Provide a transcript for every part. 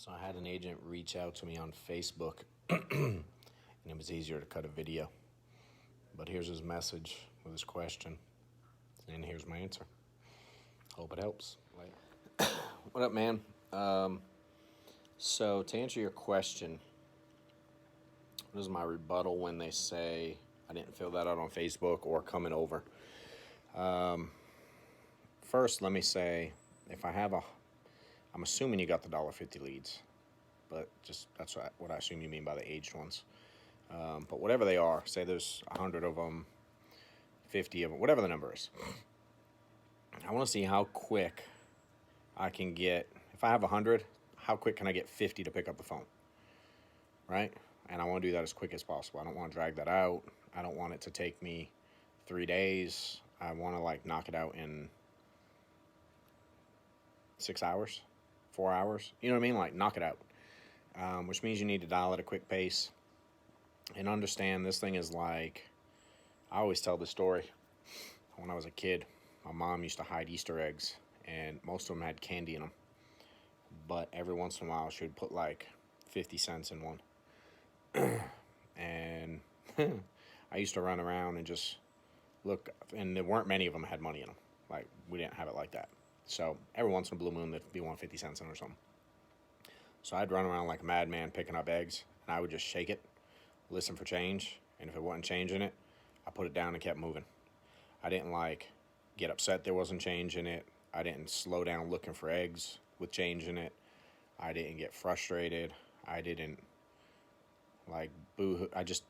So I had an agent reach out to me on Facebook, and it was easier to cut a video. But here's his message with his question, and here's my answer. Hope it helps. Later. What up, man? So to answer your question, what is my rebuttal when they say I didn't fill that out on Facebook or coming over? First, let me say, if I have I'm assuming you got the $1.50 leads, but just that's what I assume you mean by the aged ones. But whatever they are, say there's 100 of them, 50 of them, whatever the number is. I want to see how quick I can get. If I have 100, how quick can I get 50 to pick up the phone? Right? And I want to do that as quick as possible. I don't want to drag that out. I don't want it to take me 3 days. I want to knock it out in 6 hours, 4 hours. You know what I mean? Knock it out. Which means you need to dial at a quick pace and understand this thing is I always tell the story. When I was a kid, my mom used to hide Easter eggs, and most of them had candy in them. But every once in a while, she would put 50 cents in one. And I used to run around and just look, and there weren't many of them had money in them. We didn't have it like that. So every once in a blue moon, there'd be 50 cents in or something. So I'd run around like a madman picking up eggs, and I would just shake it, listen for change, and if it wasn't change in it, I put it down and kept moving. I didn't get upset there wasn't change in it. I didn't slow down looking for eggs with change in it. I didn't get frustrated. I didn't boo-hoo. I just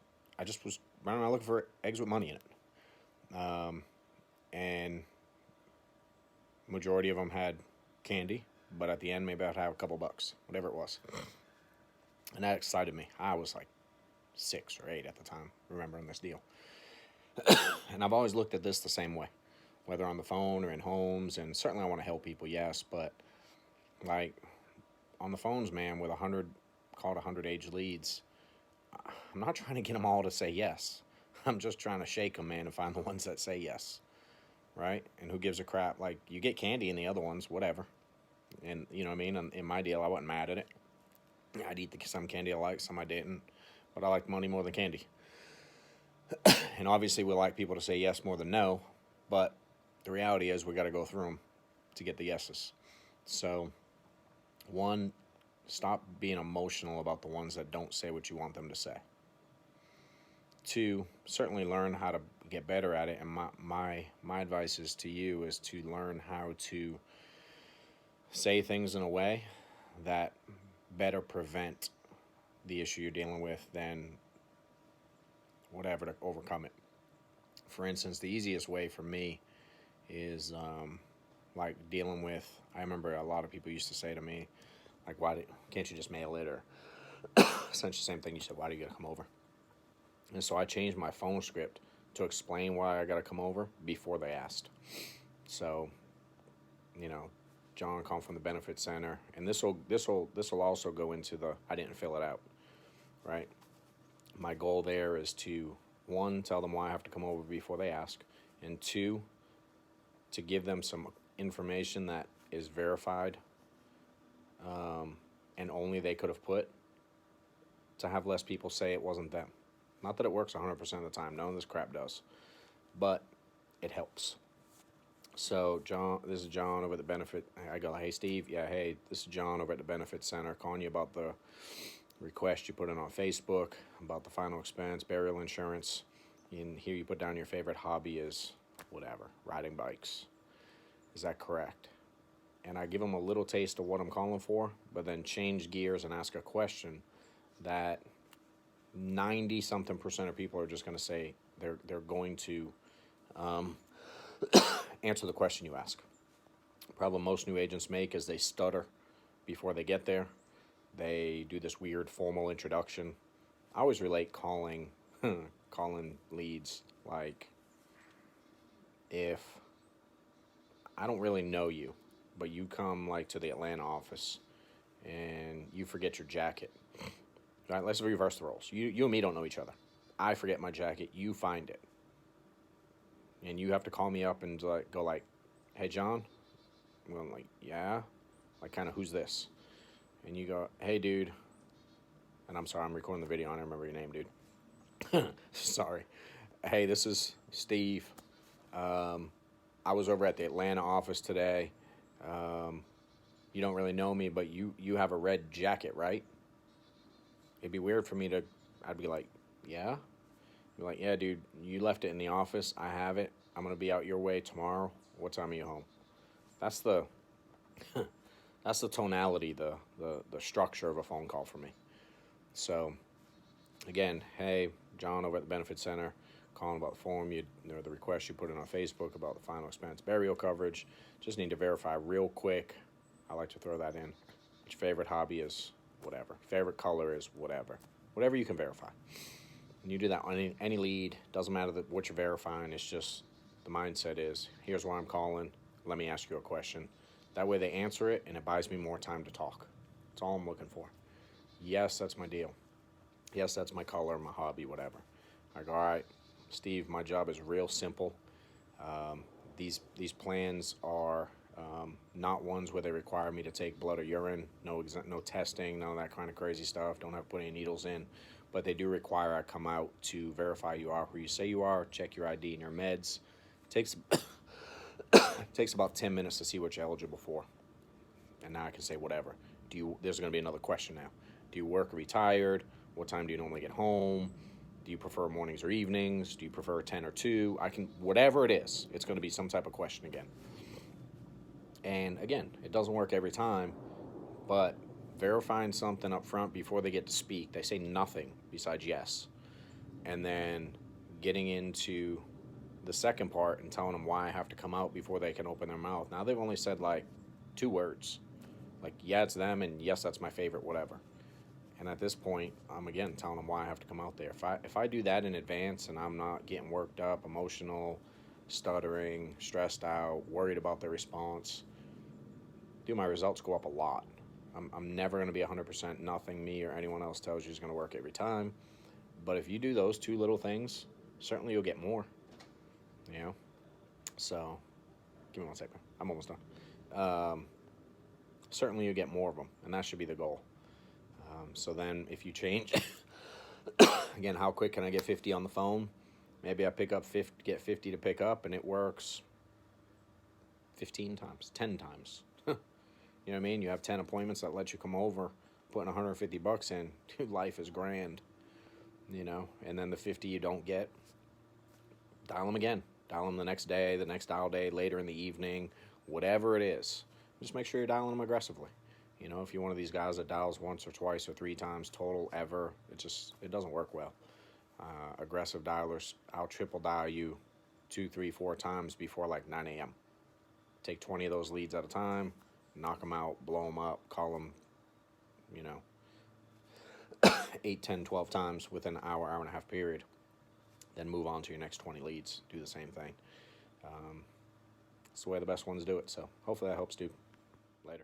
was running around looking for eggs with money in it. And majority of them had candy, but at the end maybe I'd have a couple bucks, whatever it was. And that excited me. I was 6 or 8 at the time, remembering this deal. And I've always looked at this the same way, whether on the phone or in homes, and certainly I want to help people, yes, but on the phones, man, with 100 age leads, I'm not trying to get them all to say yes. I'm just trying to shake them, man, and find the ones that say yes, right? And who gives a crap? You get candy in the other ones, whatever. And you know what I mean? In my deal, I wasn't mad at it. I'd eat some candy I liked, some I didn't, but I liked money more than candy. And obviously we like people to say yes more than no, but the reality is we got to go through them to get the yeses. So, 1, stop being emotional about the ones that don't say what you want them to say. 2, certainly learn how to get better at it, and my advice is to you is to learn how to say things in a way that better prevent the issue you're dealing with than whatever to overcome it. For instance, the easiest way for me is dealing with, I remember a lot of people used to say to me, can't you just mail it? Or essentially the same thing you said, why do you gotta come over? And so I changed my phone script to explain why I gotta come over before they asked. So, John called from the benefit center, and this will also go into the I didn't fill it out, right? My goal there is to, 1, tell them why I have to come over before they ask, and 2, to give them some information that is verified, and only they could have put, to have less people say it wasn't them. Not that it works 100% of the time. None of this crap does, but it helps. So, John, this is John over at the benefit. I go, hey, Steve. Yeah, hey, this is John over at the benefit center calling you about the request you put in on Facebook about the final expense, burial insurance. In here you put down your favorite hobby is whatever, riding bikes. Is that correct? And I give them a little taste of what I'm calling for, but then change gears and ask a question that 90-something% of people are just going to say they're going to answer the question you ask. The problem most new agents make is they stutter before they get there. They do this weird formal introduction. I always relate calling leads if I don't really know you, but you come to the Atlanta office and you forget your jacket. Right? Let's reverse the roles. You and me don't know each other. I forget my jacket. You find it. And you have to call me up and go hey, John? Well, I'm yeah. Kind of, who's this? and you go, hey, dude, and I'm sorry, I'm recording the video, I don't remember your name, dude. Sorry. Hey, this is Steve. I was over at the Atlanta office today. You don't really know me, but you have a red jacket, right? It'd be weird for me to, I'd be like, yeah? Be like, yeah, dude, you left it in the office. I have it. I'm going to be out your way tomorrow. What time are you home? That's the that's the tonality, the structure of a phone call for me. So, again, hey, John over at the Benefit Center, calling about the form, the request you put in on Facebook about the final expense burial coverage. Just need to verify real quick. I like to throw that in. What your favorite hobby is, whatever. Favorite color is whatever. Whatever you can verify. And you do that on any lead. Doesn't matter what you're verifying. It's just the mindset is, here's why I'm calling. Let me ask you a question. That way they answer it, and it buys me more time to talk. That's all I'm looking for. Yes, that's my deal. Yes, that's my color, my hobby, whatever. I go, all right, Steve, my job is real simple. These plans are not ones where they require me to take blood or urine, no testing, none of that kind of crazy stuff. Don't have to put any needles in, but they do require I come out to verify you are who you say you are, check your ID and your meds. Takes takes about 10 minutes to see what you're eligible for, and now I can say whatever. There's going to be another question now. Do you work or retired? What time do you normally get home? Do you prefer mornings or evenings? Do you prefer 10 or 2? Whatever it is, it's going to be some type of question again. And again, it doesn't work every time, but verifying something up front before they get to speak, they say nothing besides yes. And then getting into the second part and telling them why I have to come out before they can open their mouth. Now they've only said like 2 words. Like, yeah, it's them, and yes, that's my favorite, whatever. And at this point, I'm again telling them why I have to come out there. If I do that in advance and I'm not getting worked up, emotional, stuttering, stressed out, worried about their response, my results go up a lot. I'm never going to be 100%. Nothing me or anyone else tells you is going to work every time. But if you do those 2 little things, certainly you'll get more. You know? So, give me 1 second. I'm almost done. Certainly you'll get more of them, and that should be the goal. So then if you change, again, how quick can I get 50 on the phone? Maybe I get 50 to pick up, and it works 15 times, 10 times. You know what I mean? You have 10 appointments that let you come over, putting $150 in. Dude, life is grand, you know? And then the 50 you don't get, dial them again. Dial them the next day, the next dial day, later in the evening, whatever it is. Just make sure you're dialing them aggressively. You know, if you're one of these guys that dials once or twice or 3 times total ever, it doesn't work well. Aggressive dialers, I'll triple dial you 2, 3, 4 times before like 9 a.m. Take 20 of those leads at a time, knock them out, blow them up, call them, 8, 10, 12 times within an hour and a half period. Then move on to your next 20 leads. Do the same thing. It's the way the best ones do it. So hopefully that helps, dude. Later.